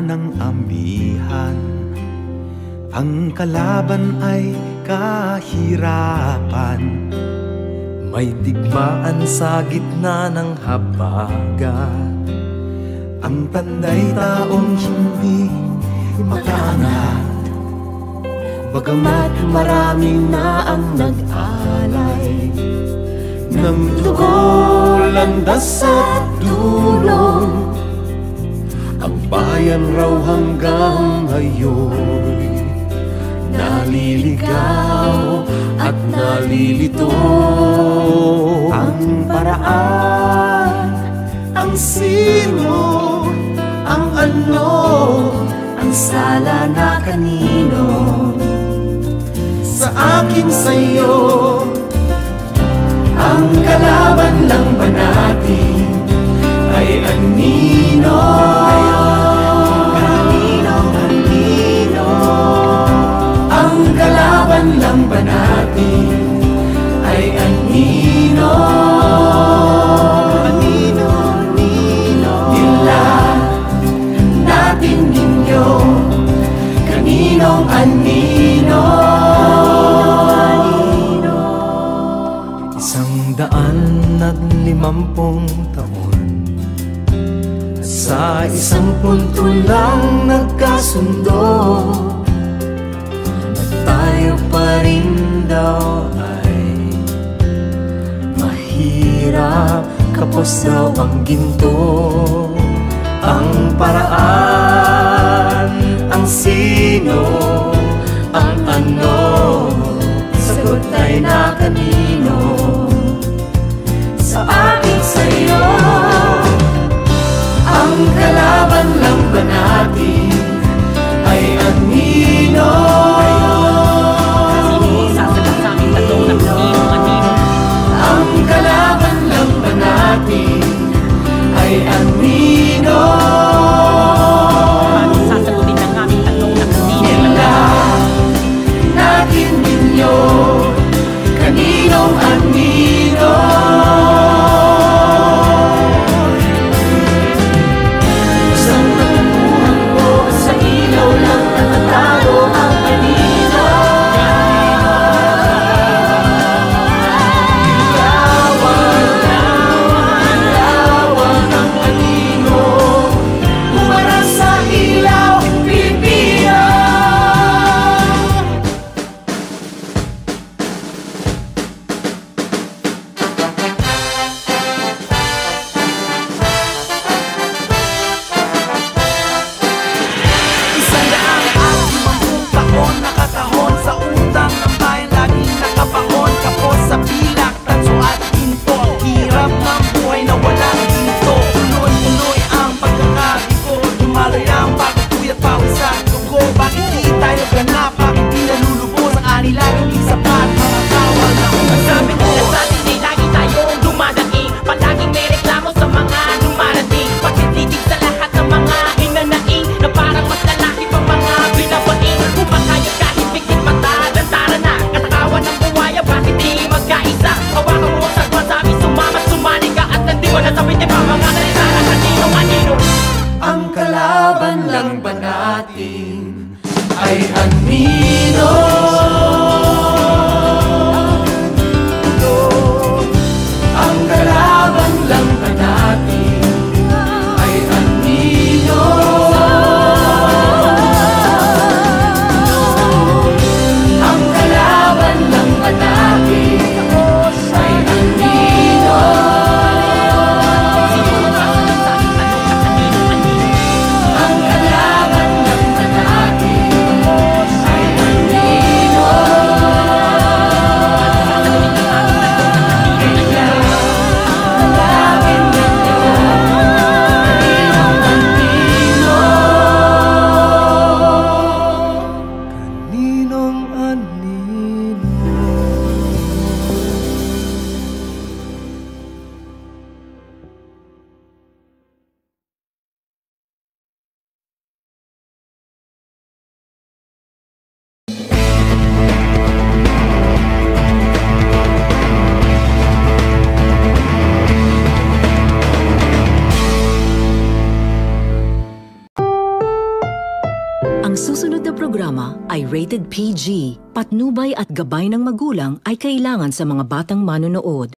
ng ambihan. Ang kalaban ay kahirapan. May digmaan sa gitna ng habagat. Ang tanday taong hindi makaangat. Bagamat maraming na ang nag-alay ng dugo, landas at dulong, ang bayan raw hanggang ngayon naliligaw at nalilito. Ang paraan, ang sino, ang ano, ang sala na kanino, sa akin sa'yo. Ang kalaban lang ba natin ay anino? Kanino? Ang kalaban lang ba natin ay anino? Nila natin ninyo, kaninong anino? 150 taon sa isang punto lang nagkasundo, na tayo pa rin daw ay mahirap, kapos daw ang ginto. Ang paraan, ang sino, ang ano, sagot ay na kanino, sa akin sa'yo. Ang kalaban lang ba natin ay anino? Sasagot sa aming tatlong na kanino. Ang kalaban lang ba natin ay anino? Sasagutin ng aming tatlong na kanino. Natin ninyo, kanino Ang susunod na programa ay rated PG. Patnubay at gabay ng magulang ay kailangan sa mga batang manonood.